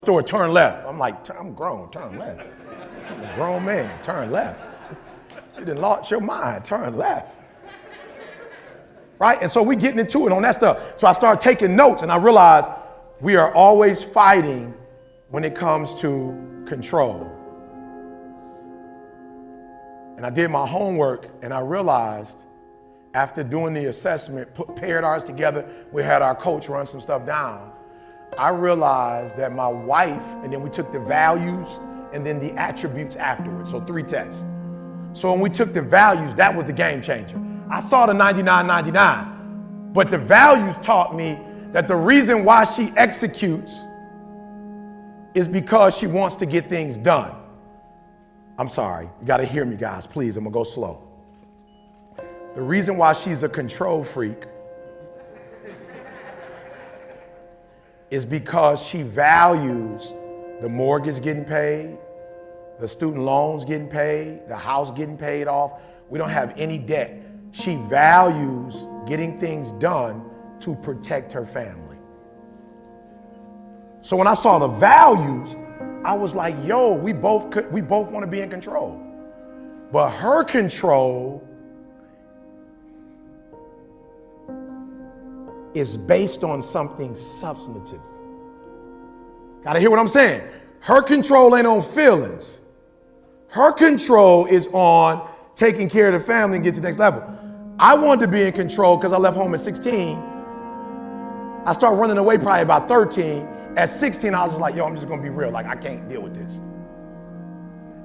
Store, turn left. I'm like, I'm grown, turn left. I'm a grown man, turn left. You done lost your mind, turn left. Right? And so we getting into it on that stuff. So I started taking notes and I realized we are always fighting when it comes to control. And I did my homework and I realized after doing the assessment, paired ours together, we had our coach run some stuff down. I realized that my wife, and then we took the values and then the attributes afterwards. So 3 tests. So when we took the values, that was the game changer. I saw the 99.99, but the values taught me that the reason why she executes is because she wants to get things done. I'm sorry, you gotta hear me guys, please, I'm gonna go slow. The reason why she's a control freak is because she values the mortgage getting paid, the student loans getting paid, the house getting paid off. We don't have any debt. She values getting things done to protect her family. So when I saw the values, I was like, yo, we both want to be in control. But her control is based on something substantive. Gotta hear what I'm saying. Her control ain't on feelings. Her control is on taking care of the family and get to the next level. I wanted to be in control because I left home at 16. I started running away probably about 13. At 16, I was just like, yo, I'm just gonna be real. Like, I can't deal with this.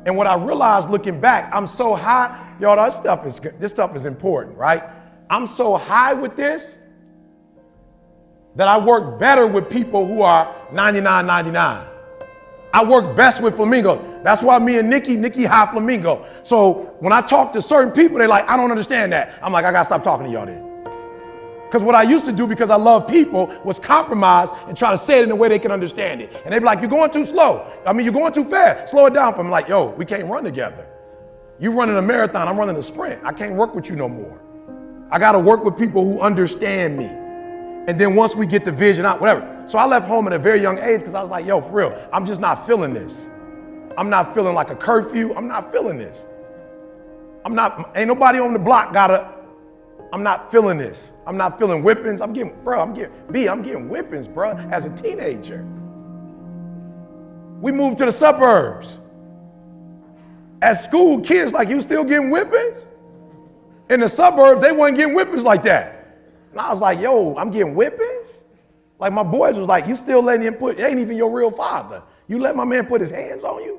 And what I realized looking back, I'm so high, y'all, this stuff is important, right? I'm so high with this that I work better with people who are 99.99. I work best with flamingo. That's why me and Nikki high flamingo. So when I talk to certain people, they're like, I don't understand that. I'm like, I gotta stop talking to y'all then. Because what I used to do, because I love people, was compromise and try to say it in a way they can understand it. And they'd be like, you're going too slow. I mean, you're going too fast. Slow it down. I'm like, yo, we can't run together. You running a marathon, I'm running a sprint. I can't work with you no more. I gotta work with people who understand me. And then once we get the vision out, whatever. So I left home at a very young age because I was like, yo, for real, I'm just not feeling this. I'm not feeling like a curfew. I'm not feeling this. Ain't nobody on the block I'm not feeling this. I'm not feeling whippings. I'm getting whippings, bro, as a teenager. We moved to the suburbs. At school, kids like, you still getting whippings? In the suburbs, they weren't getting whippings like that. And I was like, yo, I'm getting whippings? Like my boys was like, you still letting him it ain't even your real father. You let my man put his hands on you?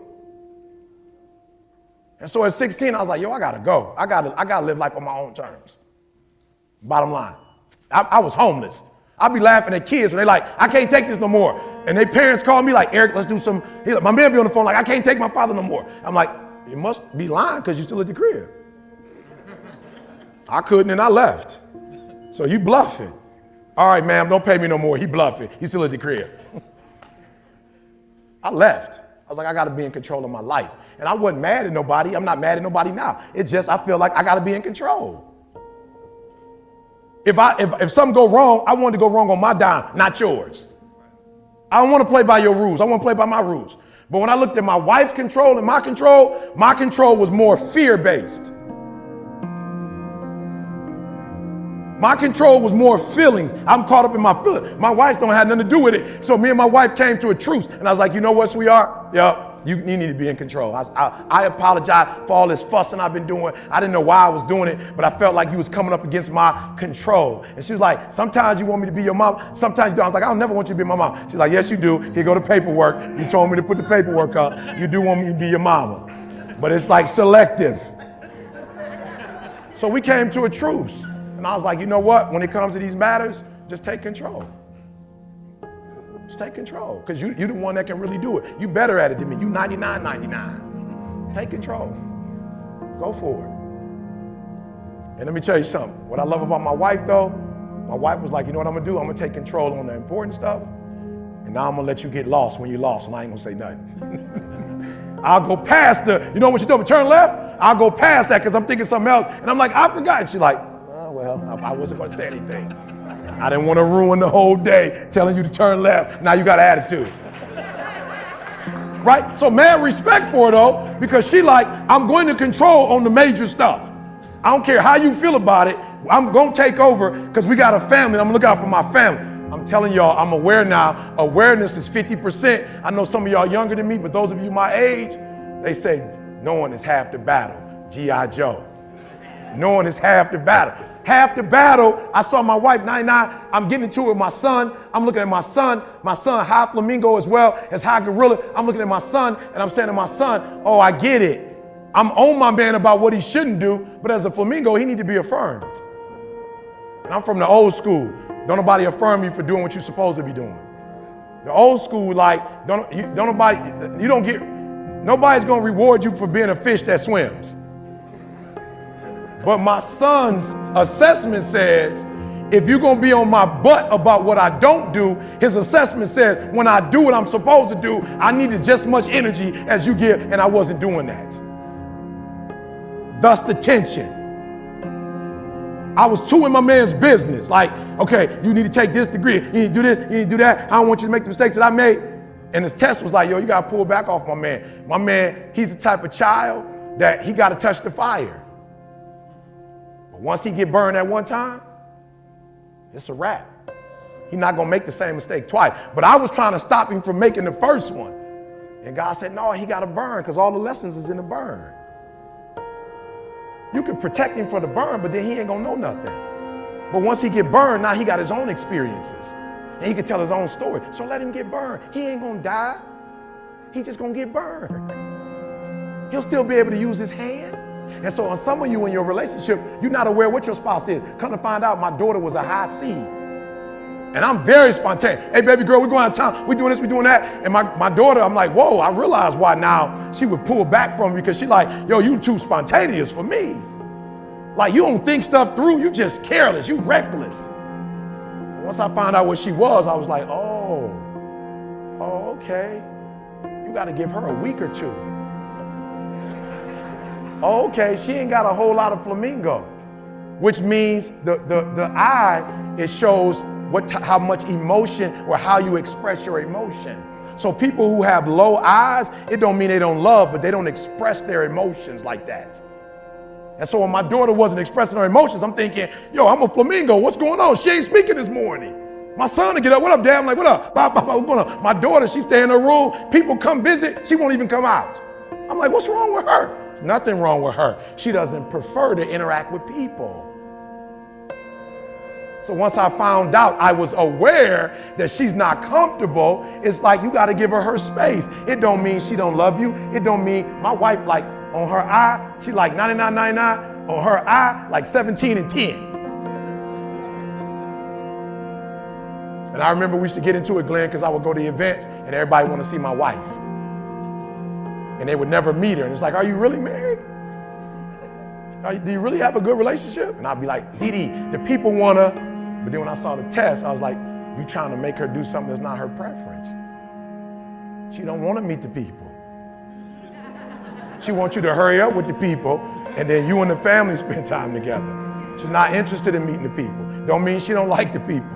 And so at 16, I was like, yo, I gotta go. I gotta live life on my own terms. Bottom line, I was homeless. I'd be laughing at kids when they like, I can't take this no more. And their parents call me like, Eric, let's do some. My man be on the phone like, I can't take my father no more. I'm like, you must be lying because you're still at the crib. I couldn't and I left. So you bluffing. All right, ma'am, don't pay me no more. He bluffing. He's still at the crib. I left. I was like, I got to be in control of my life. And I wasn't mad at nobody. I'm not mad at nobody now. It's just I feel like I got to be in control. If something go wrong, I want to go wrong on my dime, not yours. I don't want to play by your rules. I want to play by my rules. But when I looked at my wife's control and my control was more fear-based. My control was more feelings. I'm caught up in my feelings. My wife don't have nothing to do with it. So me and my wife came to a truce. And I was like, you know what, sweetheart? Yeah, you need to be in control. I apologize for all this fussing I've been doing. I didn't know why I was doing it, but I felt like you was coming up against my control. And she was like, sometimes you want me to be your mom. Sometimes you don't. I was like, I'll never want you to be my mom. She's like, yes, you do. Here go the paperwork. You told me to put the paperwork up. You do want me to be your mama. But it's like selective. So we came to a truce. And I was like, you know what? When it comes to these matters, just take control. Just take control. Because you're the one that can really do it. You better at it than me. You 99.99. Take control. Go for it. And let me tell you something. What I love about my wife, though, my wife was like, you know what I'm going to do? I'm going to take control on the important stuff. And now I'm going to let you get lost when you're lost. And I ain't going to say nothing. I'll go past you know what you do? Turn left? I'll go past that because I'm thinking something else. And I'm like, I forgot. And she's like, well, I wasn't going to say anything. I didn't want to ruin the whole day telling you to turn left. Now you got an attitude. Right? So mad respect for her though, because she like, I'm going to control on the major stuff. I don't care how you feel about it. I'm going to take over because we got a family. I'm going to look out for my family. I'm telling y'all, I'm aware now. Awareness is 50%. I know some of y'all younger than me, but those of you my age, they say, knowing is half the battle. G.I. Joe. Knowing is half the battle. Half the battle, I saw my wife, 99, I'm getting into it with my son. I'm looking at my son high flamingo as well as high gorilla. I'm looking at my son and I'm saying to my son, oh, I get it. I'm on my man about what he shouldn't do, but as a flamingo, he need to be affirmed. And I'm from the old school. Don't nobody affirm you for doing what you're supposed to be doing. The old school, like, nobody's gonna reward you for being a fish that swims. But my son's assessment says, if you're gonna be on my butt about what I don't do, his assessment says, when I do what I'm supposed to do, I needed just as much energy as you give, and I wasn't doing that. Thus the tension. I was too in my man's business. Like, okay, you need to take this degree, you need to do this, you need to do that. I don't want you to make the mistakes that I made. And his test was like, yo, you gotta pull back off my man. My man, he's the type of child that he gotta touch the fire. Once he get burned at one time, it's a wrap. He's not gonna make the same mistake twice. But I was trying to stop him from making the first one. And God said, no, he gotta burn because all the lessons is in the burn. You can protect him for the burn, but then he ain't gonna know nothing. But once he get burned, now he got his own experiences. And he can tell his own story. So let him get burned. He ain't gonna die. He just gonna get burned. He'll still be able to use his hand. And so on some of you in your relationship, you're not aware what your spouse is. Come to find out, my daughter was a high C. And I'm very spontaneous. Hey, baby girl, we're going out of town. We're doing this, we're doing that. And my daughter, I'm like, whoa, I realize why now she would pull back from me because she like, yo, you too spontaneous for me. Like, you don't think stuff through. You just careless. You reckless. Once I found out what she was, I was like, oh, okay. You got to give her a week or two. Okay, she ain't got a whole lot of flamingo, which means the eye, it shows how much emotion or how you express your emotion. So people who have low eyes, it don't mean they don't love, but they don't express their emotions like that. And so when my daughter wasn't expressing her emotions, I'm thinking, yo, I'm a flamingo. What's going on? She ain't speaking this morning. My son to get up. What up, Dad? I'm like, what up? What's going on? My daughter, she stay in her room. People come visit. She won't even come out. I'm like, what's wrong with her? There's nothing wrong with her. She doesn't prefer to interact with people. So once I found out, I was aware that she's not comfortable. It's like, you got to give her space. It don't mean she don't love you. It don't mean my wife, like on her eye, she like 99.99. On her eye, like 17 and 10. And I remember we used to get into it, Glenn, because I would go to events and everybody want to see my wife. And they would never meet her. And it's like, are you really married? Do you really have a good relationship? And I'd be like, Dee, the people want to. But then when I saw the test, I was like, you trying to make her do something that's not her preference. She don't want to meet the people. She wants you to hurry up with the people, and then you and the family spend time together. She's not interested in meeting the people. Don't mean she don't like the people.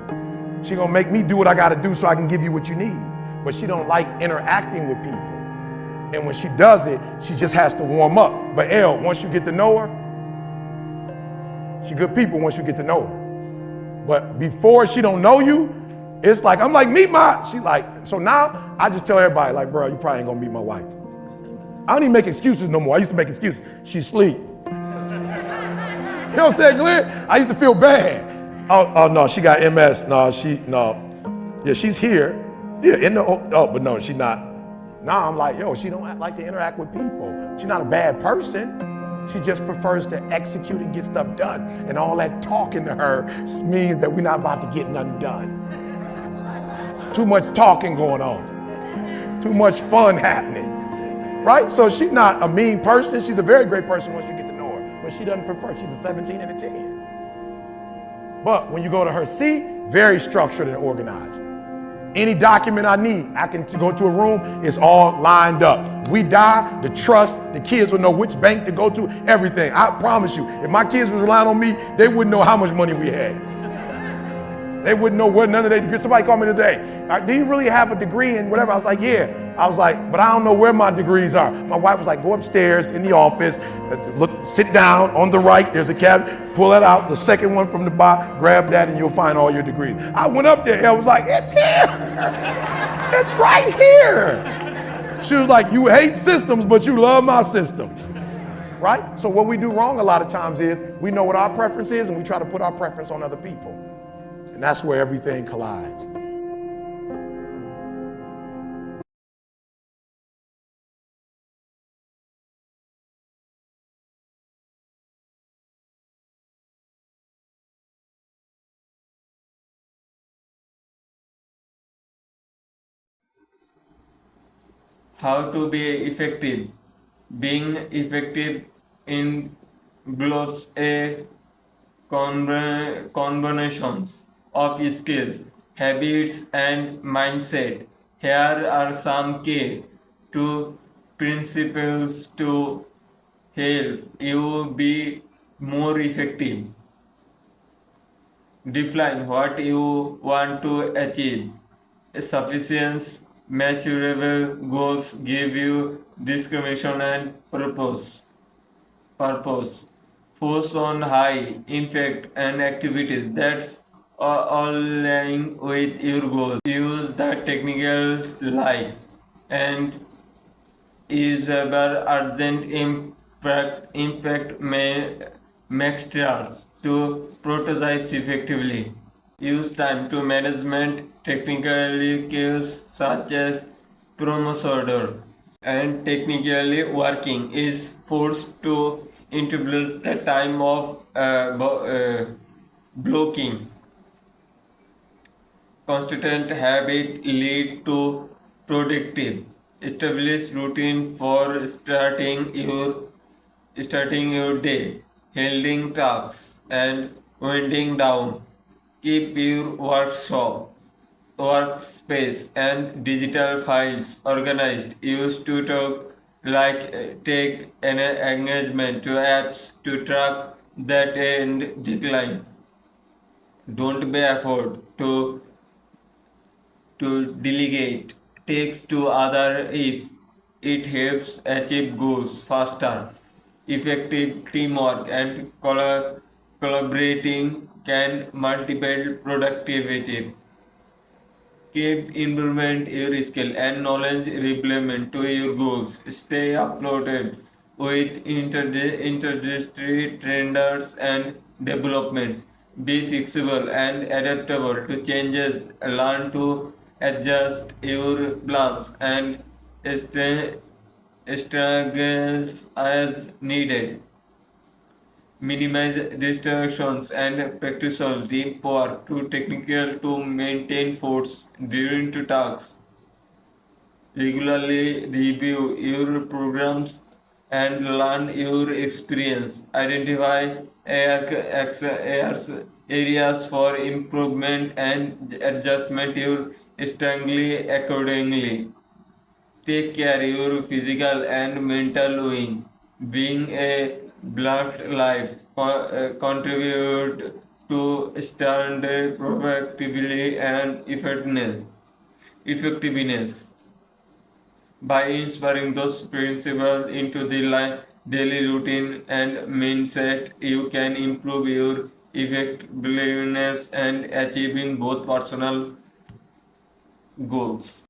She gonna make me do what I gotta do so I can give you what you need. But she don't like interacting with people. And when she does it, she just has to warm up. But once you get to know her, she good people once you get to know her. But before she don't know you, it's like, I'm like, meet my, she like, so now I just tell everybody like, bro, you probably ain't gonna meet my wife. I don't even make excuses no more. I used to make excuses. She sleep. You know what I'm saying, Glenn? I used to feel bad. Oh no, she got MS. No. Yeah, she's here. Yeah, but no, she's not. Now I'm like, yo, she don't like to interact with people. She's not a bad person. She just prefers to execute and get stuff done. And all that talking to her means that we're not about to get nothing done. Too much talking going on. Too much fun happening. Right? So she's not a mean person. She's a very great person once you get to know her. But she doesn't prefer. She's a 17 and a 10. But when you go to her C, very structured and organized. Any document I need, I can go to a room, it's all lined up. We die, the trust, the kids will know which bank to go to, everything. I promise you, if my kids was relying on me, they wouldn't know how much money we had. They wouldn't know what none of their degrees. Somebody called me today, do you really have a degree in whatever? I was like, yeah. I was like, but I don't know where my degrees are. My wife was like, go upstairs in the office, look, sit down on the right. There's a cabinet, pull that out. The second one from the bottom, grab that, and you'll find all your degrees. I went up there. I was like, it's here. It's right here. She was like, you hate systems, but you love my systems. Right? So what we do wrong a lot of times is we know what our preference is and we try to put our preference on other people. And that's where everything collides. How to be effective. Being effective involves a combinations of skills, habits, and mindset. Here are some key to principles to help you be more effective. Define what you want to achieve. Sufficient, measurable goals give you discrimination and purpose. Focus on high impact and activities that's aligning with your goals. Use the technical like and usable urgent impact metrics to prioritize effectively. Use time to management technically cues such as Promosodor and technically working is forced to interpret the time of blocking. Consistent habit lead to productive. Establish routine for starting your day, holding tasks and winding down. Keep your workspace and digital files organized. Use to talk like take an engagement to apps to track that and decline. Don't be afraid to delegate takes to other if it helps achieve goals faster. Effective teamwork and collaborating can multiple productivity. Keep improvement your skill and knowledge replement to your goals. Stay uploaded with industry trends and developments. Be flexible and adaptable to changes. Learn to adjust your plans and struggles as needed. Minimize distractions and practice deep work to technical to maintain force during to tasks. Regularly review your programs and learn your experience. Identify areas for improvement and adjustment your strongly accordingly. Take care your physical and mental well being. A balanced life contribute to standard productivity and effectiveness. By inspiring those principles into the daily routine and mindset, you can improve your effectiveness and achieving both personal goals.